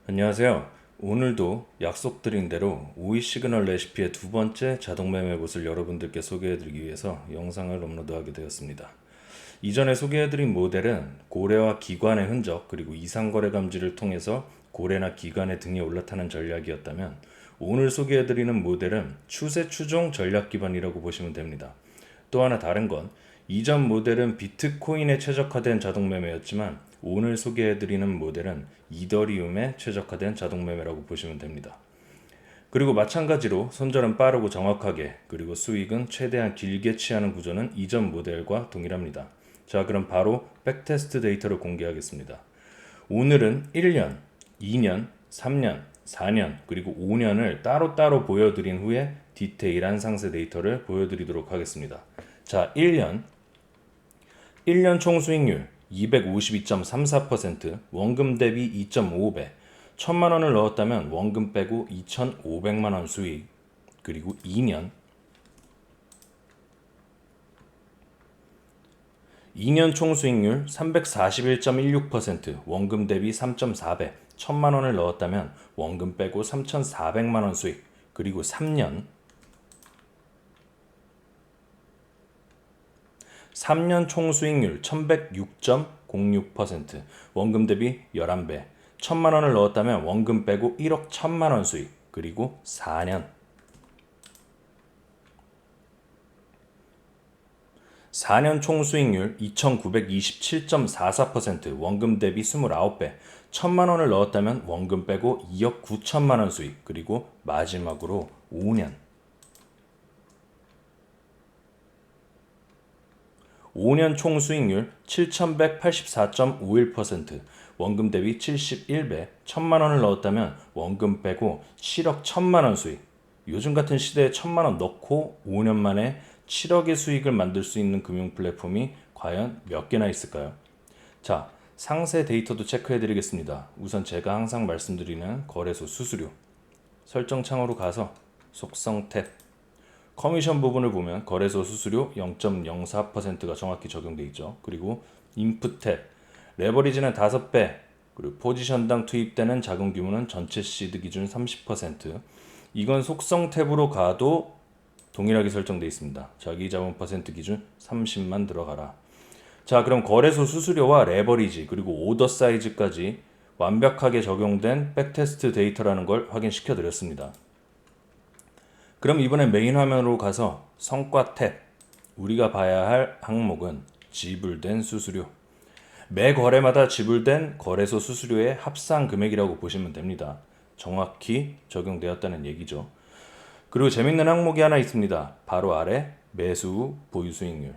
안녕하세요. 오늘도 약속드린 대로 오이 시그널 레시피의 두 번째 자동 매매봇을 여러분들께 소개해드리기 위해서 영상을 업로드하게 되었습니다. 이전에 소개해드린 모델은 고래와 기관의 흔적 그리고 이상거래 감지를 통해서 고래나 기관의 등에 올라타는 전략이었다면 오늘 소개해드리는 모델은 추세 추종 전략 기반이라고 보시면 됩니다. 또 하나 다른 건 이전 모델은 비트코인에 최적화된 자동 매매였지만 오늘 소개해드리는 모델은 이더리움에 최적화된 자동 매매라고 보시면 됩니다. 그리고 마찬가지로 손절은 빠르고 정확하게 그리고 수익은 최대한 길게 취하는 구조는 이전 모델과 동일합니다. 자, 그럼 바로 백테스트 데이터를 공개하겠습니다. 오늘은 1년, 2년, 3년, 4년 그리고 5년을 따로따로 보여드린 후에 디테일한 상세 데이터를 보여드리도록 하겠습니다. 자, 1년 총 수익률 252.34%, 원금 대비 2.55배, 1000만 원을 넣었다면 원금 빼고 2,500만 원 수익. 그리고 2년 총 수익률 341.16%, 원금 대비 3.4배, 1000만 원을 넣었다면 원금 빼고 3,400만 원 수익. 그리고 3년 총 수익률 1106.06%, 원금 대비 11배, 1000만 원을 넣었다면 원금 빼고 1억 1000만 원 수익. 그리고 4년 총 수익률 2927.44%, 원금 대비 29배, 1000만 원을 넣었다면 원금 빼고 2억 9천만 원 수익. 그리고 마지막으로 5년 총 수익률 7184.51%, 원금 대비 71배, 1000만 원을 넣었다면 원금 빼고 7억 1000만 원 수익. 요즘 같은 시대에 1000만 원 넣고 5년 만에 7억의 수익을 만들 수 있는 금융 플랫폼이 과연 몇 개나 있을까요? 자, 상세 데이터도 체크해 드리겠습니다. 우선 제가 항상 말씀드리는 거래소 수수료. 설정 창으로 가서 속성 탭. 커미션 부분을 보면 거래소 수수료 0.04%가 정확히 적용돼 있죠. 그리고 인풋 탭. 레버리지는 5배. 그리고 포지션당 투입되는 자금 규모는 전체 시드 기준 30%. 이건 속성 탭으로 가도 동일하게 설정되어 있습니다. 자기 자본 퍼센트 기준 30만 들어가라. 자, 그럼 거래소 수수료와 레버리지 그리고 오더 사이즈까지 완벽하게 적용된 백테스트 데이터라는 걸 확인시켜 드렸습니다. 그럼 이번엔 메인 화면으로 가서 성과 탭. 우리가 봐야 할 항목은 지불된 수수료. 매 거래마다 지불된 거래소 수수료의 합산 금액이라고 보시면 됩니다. 정확히 적용되었다는 얘기죠. 그리고 재밌는 항목이 하나 있습니다. 바로 아래 매수 후 보유 수익률.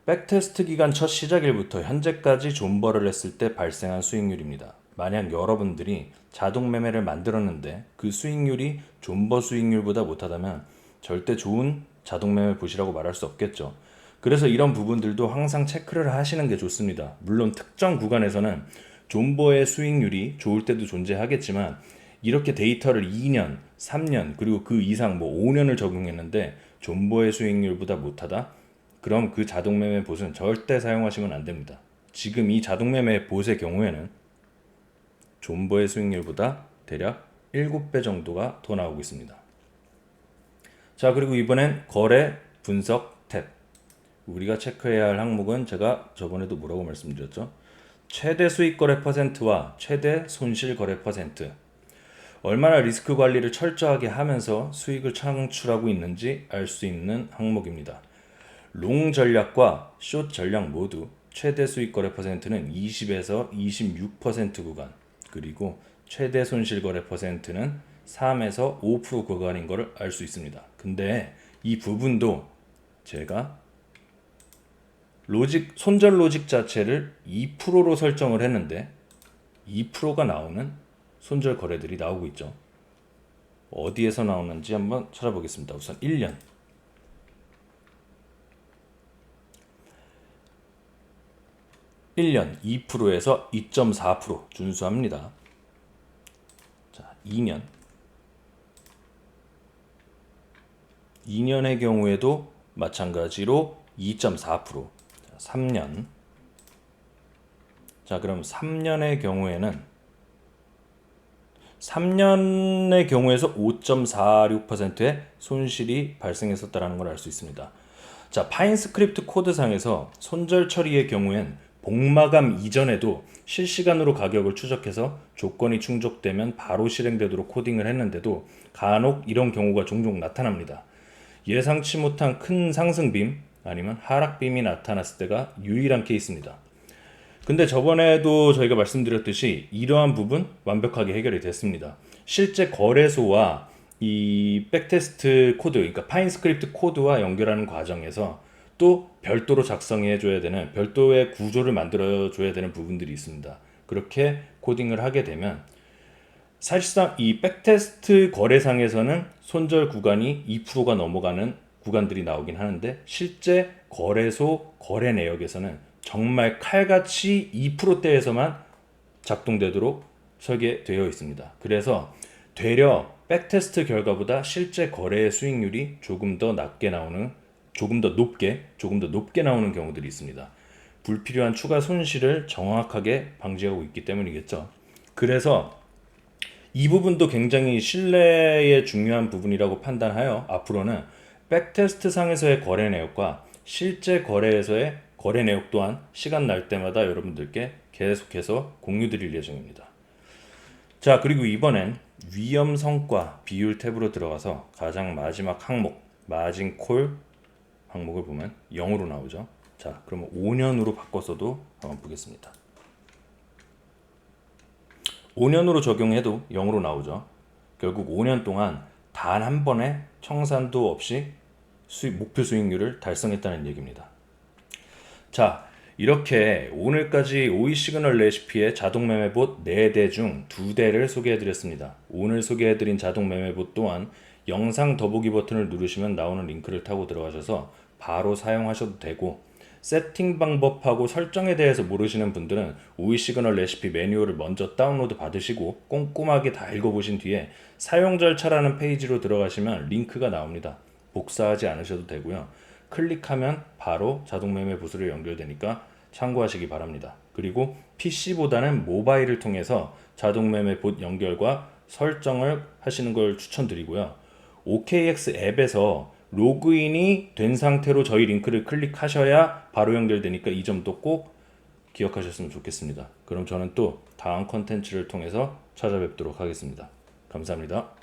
백테스트 기간 첫 시작일부터 현재까지 존버를 했을 때 발생한 수익률입니다. 만약 여러분들이 자동 매매를 만들었는데 그 수익률이 존버 수익률보다 못하다면 절대 좋은 자동 매매 봇이라고 말할 수 없겠죠. 그래서 이런 부분들도 항상 체크를 하시는 게 좋습니다. 물론 특정 구간에서는 존버의 수익률이 좋을 때도 존재하겠지만 이렇게 데이터를 2년, 3년, 그리고 그 이상 5년을 적용했는데 존버의 수익률보다 못하다? 그럼 그 자동 매매 봇은 절대 사용하시면 안 됩니다. 지금 이 자동 매매 봇의 경우에는 존버의 수익률보다 대략 7배 정도가 더 나오고 있습니다. 자, 그리고 이번엔 거래 분석 탭. 우리가 체크해야 할 항목은 제가 저번에도 뭐라고 말씀드렸죠? 최대 수익 거래 퍼센트와 최대 손실 거래 퍼센트. 얼마나 리스크 관리를 철저하게 하면서 수익을 창출하고 있는지 알 수 있는 항목입니다. 롱 전략과 숏 전략 모두 최대 수익 거래 퍼센트는 20에서 26% 구간, 그리고 최대 손실 거래 퍼센트는 3에서 5% 구간인 것을 알 수 있습니다. 근데 이 부분도 제가 손절 로직 자체를 2%로 설정을 했는데 2%가 나오는 손절 거래들이 나오고 있죠. 어디에서 나오는지 한번 찾아보겠습니다. 우선 1년 2%에서 2.4% 준수합니다. 자, 2년의 경우에도 마찬가지로 2.4%. 자, 3년. 자, 그럼 3년의 경우에는 3년의 경우에서 5.46%의 손실이 발생했었다는 걸 알 수 있습니다. 자, 파인스크립트 코드상에서 손절 처리의 경우엔 복마감 이전에도 실시간으로 가격을 추적해서 조건이 충족되면 바로 실행되도록 코딩을 했는데도 간혹 이런 경우가 종종 나타납니다. 예상치 못한 큰 상승빔 아니면 하락빔이 나타났을 때가 유일한 케이스입니다. 근데 저번에도 저희가 말씀드렸듯이 이러한 부분 완벽하게 해결이 됐습니다. 실제 거래소와 이 백테스트 코드, 그러니까 파인스크립트 코드와 연결하는 과정에서 또 별도로 작성해 줘야 되는, 별도의 구조를 만들어 줘야 되는 부분들이 있습니다. 그렇게 코딩을 하게 되면 사실상 이 백테스트 거래상에서는 손절 구간이 2%가 넘어가는 구간들이 나오긴 하는데, 실제 거래소 거래 내역에서는 정말 칼같이 2%대에서만 작동되도록 설계되어 있습니다. 그래서 되려 백테스트 결과보다 실제 거래의 수익률이 조금 더 높게 나오는 경우들이 있습니다. 불필요한 추가 손실을 정확하게 방지하고 있기 때문이겠죠. 그래서 이 부분도 굉장히 신뢰의 중요한 부분이라고 판단하여 앞으로는 백테스트 상에서의 거래 내역과 실제 거래에서의 거래 내역 또한 시간 날 때마다 여러분들께 계속해서 공유 드릴 예정입니다. 자, 그리고 이번엔 위험 성과 비율 탭으로 들어가서 가장 마지막 항목 마진 콜 항목을 보면 0으로 나오죠. 자, 그러면 5년으로 바꿔서도 한번 보겠습니다. 5년으로 적용해도 0으로 나오죠. 결국 5년 동안 단 한 번의 청산도 없이 목표 수익률을 달성했다는 얘기입니다. 자, 이렇게 오늘까지 오이 시그널 레시피의 자동 매매봇 4대 중 2대를 소개해드렸습니다. 오늘 소개해드린 자동 매매봇 또한 영상 더보기 버튼을 누르시면 나오는 링크를 타고 들어가셔서 바로 사용하셔도 되고, 세팅 방법하고 설정에 대해서 모르시는 분들은 오이 시그널 레시피 매뉴얼을 먼저 다운로드 받으시고 꼼꼼하게 다 읽어보신 뒤에 사용 절차라는 페이지로 들어가시면 링크가 나옵니다. 복사하지 않으셔도 되고요. 클릭하면 바로 자동 매매 봇으로 연결되니까 참고하시기 바랍니다. 그리고 PC보다는 모바일을 통해서 자동 매매 봇 연결과 설정을 하시는 걸 추천드리고요. OKX 앱에서 로그인이 된 상태로 저희 링크를 클릭하셔야 바로 연결되니까 이 점도 꼭 기억하셨으면 좋겠습니다. 그럼 저는 또 다음 컨텐츠를 통해서 찾아뵙도록 하겠습니다. 감사합니다.